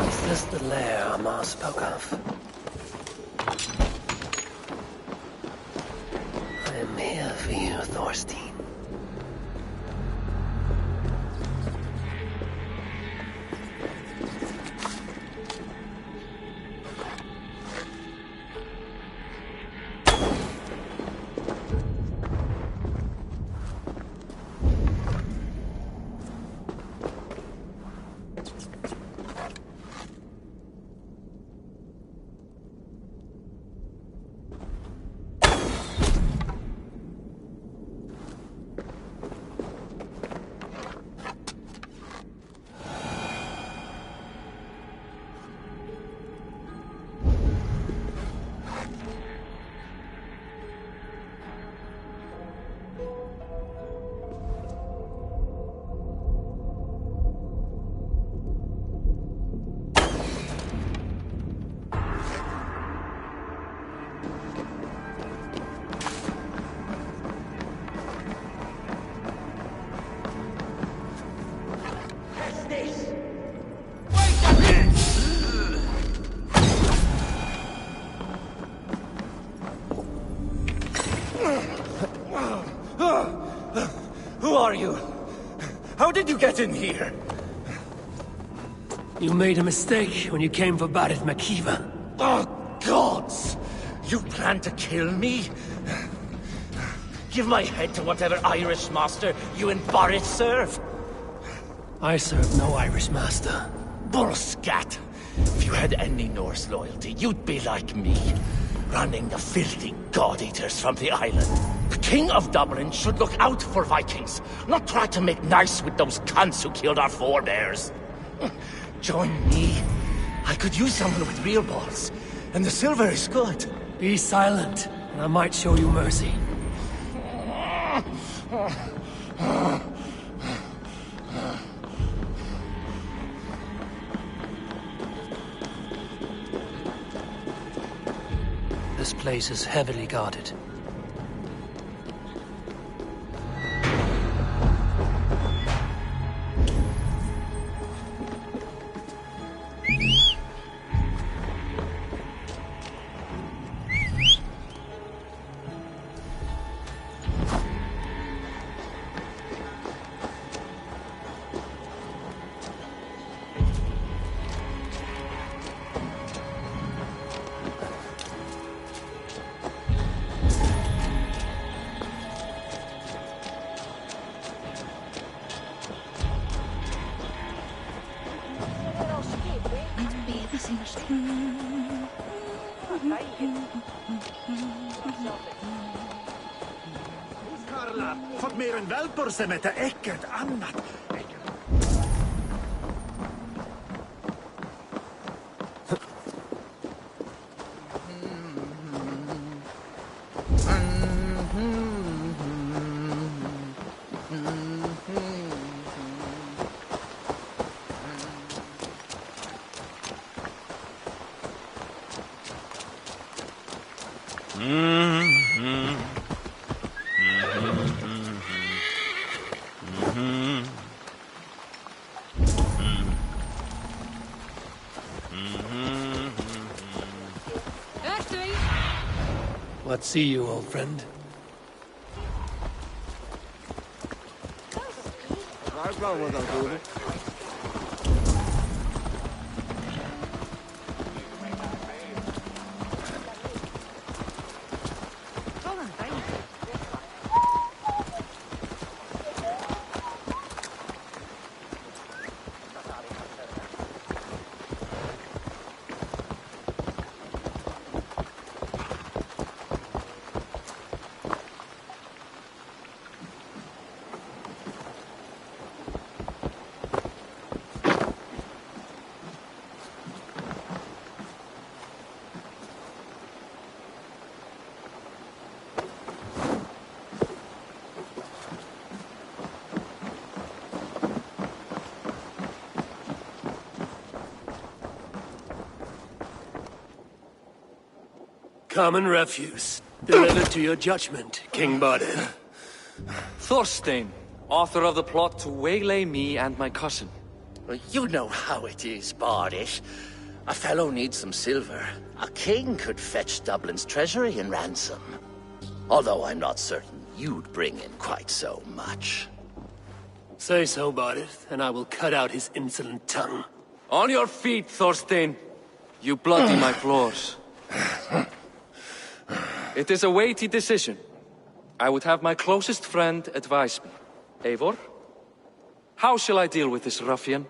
[SPEAKER 7] Is this the lair Amar spoke of? I am here for you, Thorstein.
[SPEAKER 13] Who are you? How did you get in here?
[SPEAKER 7] You made a mistake when you came for Barid Makiva.
[SPEAKER 13] Oh, gods! You plan to kill me? Give my head to whatever Irish master you and Boris serve.
[SPEAKER 7] I serve no Irish master.
[SPEAKER 13] Bullscat! If you had any Norse loyalty, you'd be like me, running the filthy god-eaters from the island. The King of Dublin should look out for Vikings, not try to make nice with those cunts who killed our forebears. Join me. I could use someone with real balls, and the silver is good.
[SPEAKER 7] Be silent, and I might show you mercy. This place is heavily guarded.
[SPEAKER 5] Karla, fått mer än vältor som heter äckert annat.
[SPEAKER 7] What see you, old friend? Common refuse. Delivered to your judgment, King Bodil.
[SPEAKER 2] Thorstein, author of the plot to waylay me and my cousin.
[SPEAKER 13] Well, you know how it is, Bardish. A fellow needs some silver. A king could fetch Dublin's treasury in ransom. Although I'm not certain you'd bring in quite so much.
[SPEAKER 7] Say so, Bodil, and I will cut out his insolent tongue.
[SPEAKER 2] On your feet, Thorstein. You bloody my floors. It is a weighty decision. I would have my closest friend advise me. Eivor? How shall I deal with this ruffian?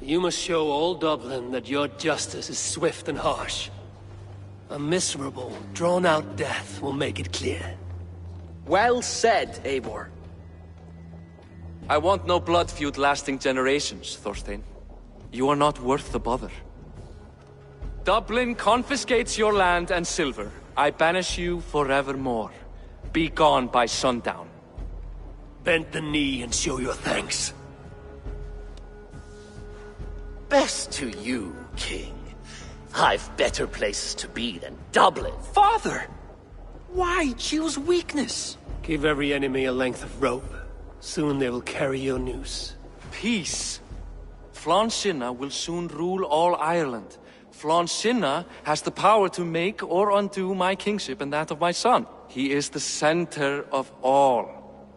[SPEAKER 7] You must show all Dublin that your justice is swift and harsh. A miserable, drawn-out death will make it clear.
[SPEAKER 12] Well said, Eivor.
[SPEAKER 2] I want no blood feud lasting generations, Thorstein. You are not worth the bother. Dublin confiscates your land and silver. I banish you forevermore. Be gone by sundown.
[SPEAKER 7] Bend the knee and show your thanks.
[SPEAKER 13] Best to you, King. I've better places to be than Dublin.
[SPEAKER 12] Father! Why choose weakness?
[SPEAKER 7] Give every enemy a length of rope. Soon they will carry your news.
[SPEAKER 2] Peace. Flann Sinna will soon rule all Ireland. Flann Sinna has the power to make or undo my kingship and that of my son. He is the center of all.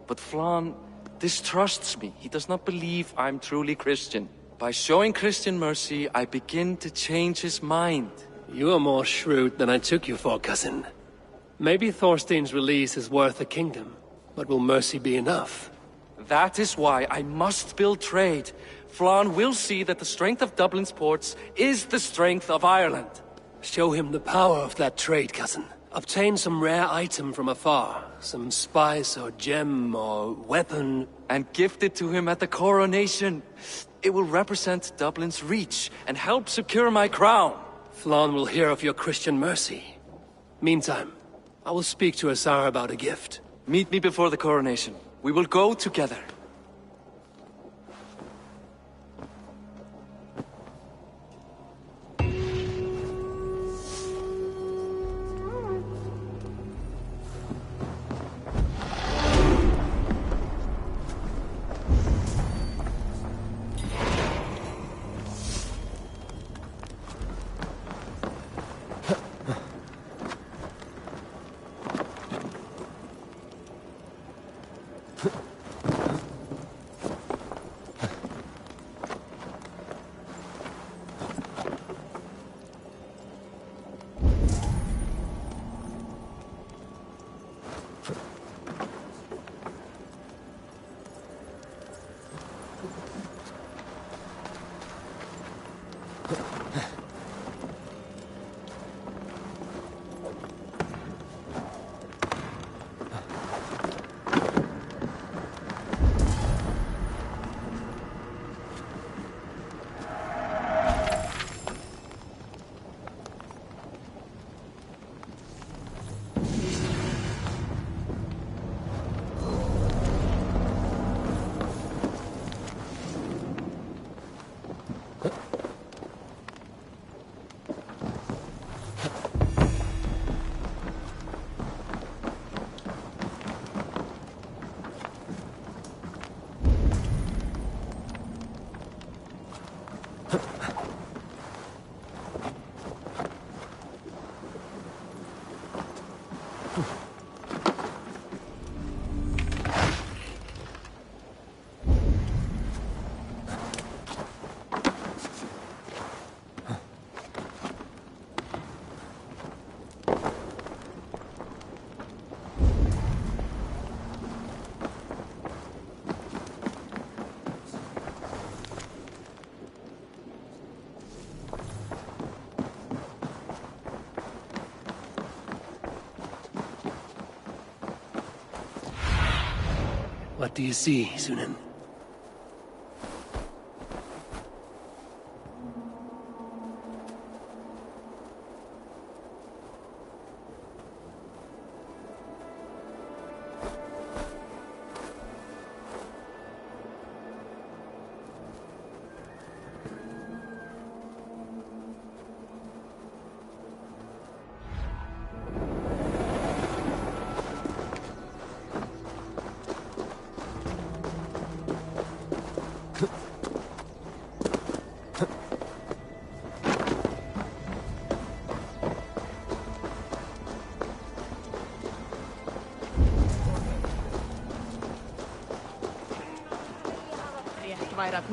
[SPEAKER 2] But Flann distrusts me. He does not believe I'm truly Christian. By showing Christian mercy, I begin to change his mind.
[SPEAKER 7] You are more shrewd than I took you for, cousin. Maybe Thorstein's release is worth a kingdom, but will mercy be enough?
[SPEAKER 2] That is why I must build trade. Flann will see that the strength of Dublin's ports is the strength of Ireland.
[SPEAKER 7] Show him the power of that trade, cousin. Obtain some rare item from afar. Some spice or gem or weapon.
[SPEAKER 2] And gift it to him at the coronation. It will represent Dublin's reach and help secure my crown.
[SPEAKER 7] Flann will hear of your Christian mercy. Meantime, I will speak to Asar about a gift.
[SPEAKER 2] Meet me before the coronation. We will go together.
[SPEAKER 7] What do you see, Sunan?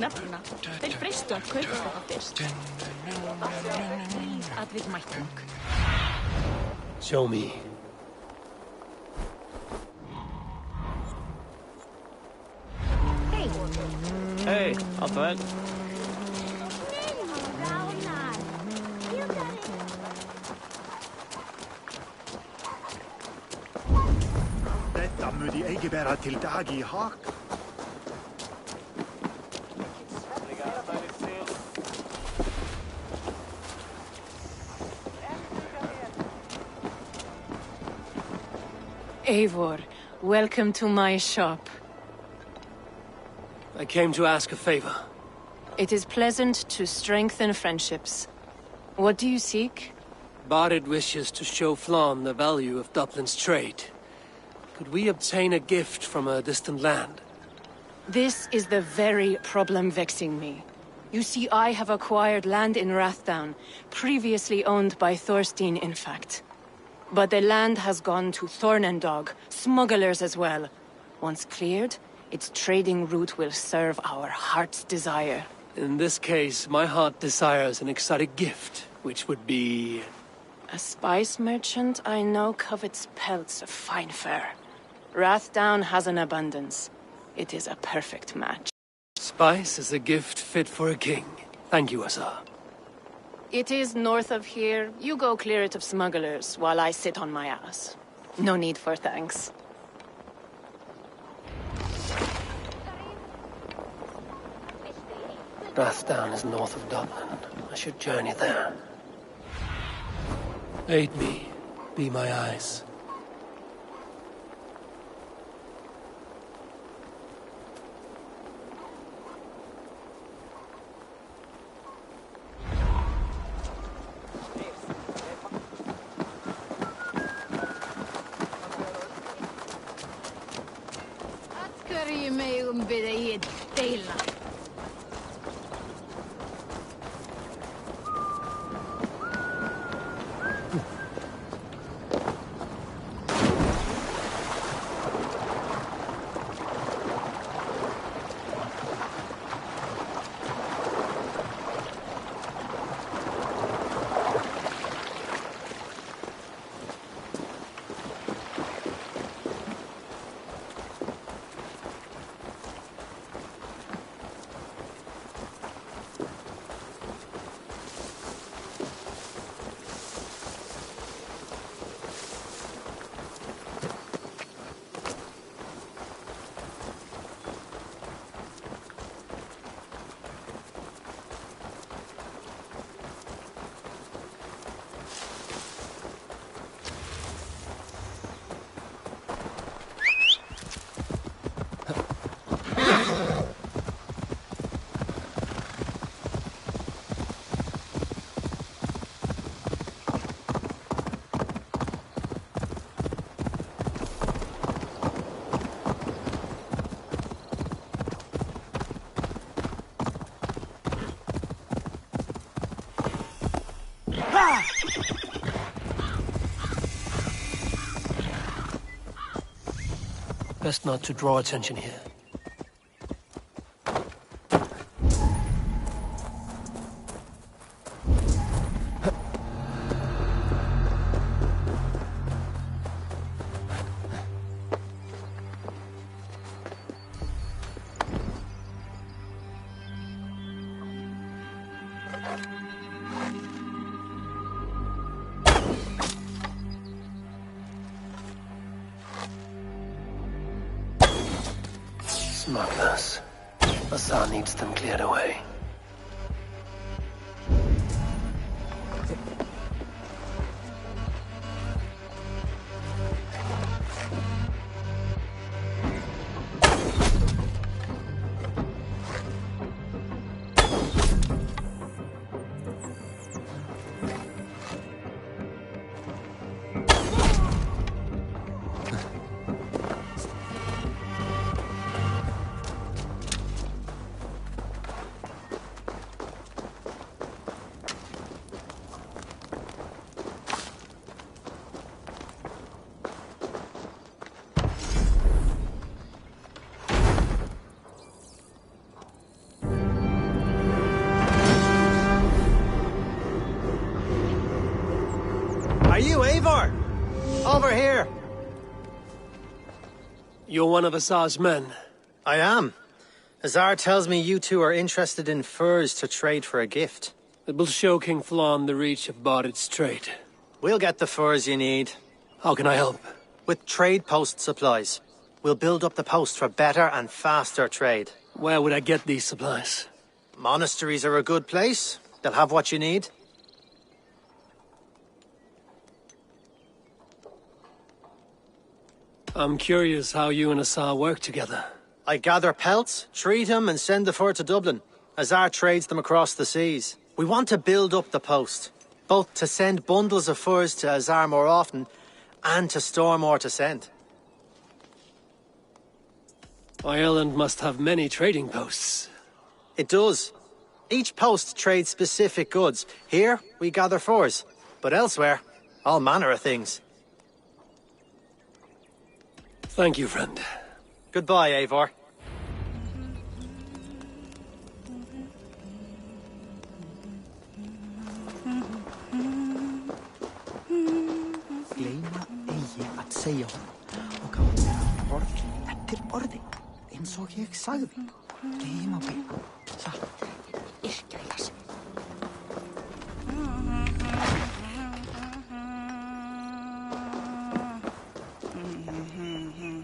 [SPEAKER 9] nefna. Þeir freistu að kaupa þetta fyrst. Að við mættum.
[SPEAKER 7] Show me.
[SPEAKER 9] Hey.
[SPEAKER 14] Hey, allt vel?
[SPEAKER 5] Detta må de ikke være til dag I hak.
[SPEAKER 1] Eivor, welcome to my shop.
[SPEAKER 7] I came to ask a favor.
[SPEAKER 1] It is pleasant to strengthen friendships. What do you seek?
[SPEAKER 7] Barid wishes to show Flann the value of Dublin's trade. Could we obtain a gift from a distant land?
[SPEAKER 1] This is the very problem vexing me. You see, I have acquired land in Rathdown, previously owned by Thorstein, in fact. But the land has gone to Thornendog, smugglers as well. Once cleared, its trading route will serve our heart's desire.
[SPEAKER 7] In this case, my heart desires an exotic gift, which would be...
[SPEAKER 1] A spice merchant I know covets pelts of fine fur. Rathdown has an abundance. It is a perfect match.
[SPEAKER 7] Spice is a gift fit for a king. Thank you, Azar.
[SPEAKER 1] It is north of here. You go clear it of smugglers, while I sit on my ass. No need for thanks.
[SPEAKER 7] Rathdown is north of Dublin. I should journey there. Aid me. Be my eyes.
[SPEAKER 9] Hverju megum við eigið deila?
[SPEAKER 7] Best not to draw attention here. Smugglers. Azar needs them cleared away.
[SPEAKER 15] over here!
[SPEAKER 7] You're one of Azar's men.
[SPEAKER 15] I am. Azar tells me you two are interested in furs to trade for a gift.
[SPEAKER 7] It will show King Flan the reach of Bardet's trade.
[SPEAKER 15] We'll get the furs you need.
[SPEAKER 7] How can I help?
[SPEAKER 15] With trade post supplies. We'll build up the post for better and faster trade.
[SPEAKER 7] Where would I get these supplies?
[SPEAKER 15] Monasteries are a good place. They'll have what you need.
[SPEAKER 7] I'm curious how you and Azar work together.
[SPEAKER 15] I gather pelts, treat them, and send the fur to Dublin. Azar trades them across the seas. We want to build up the post, both to send bundles of furs to Azar more often, and to store more to send.
[SPEAKER 7] Ireland must have many trading posts.
[SPEAKER 15] It does. Each post trades specific goods. Here, we gather furs. But elsewhere, all manner of things.
[SPEAKER 7] Thank you, friend.
[SPEAKER 15] Goodbye, Eivor.
[SPEAKER 16] Gleyma eigi að segja honum og gáði hann borð eftir borði eins og ég sagði. Gleyma beina.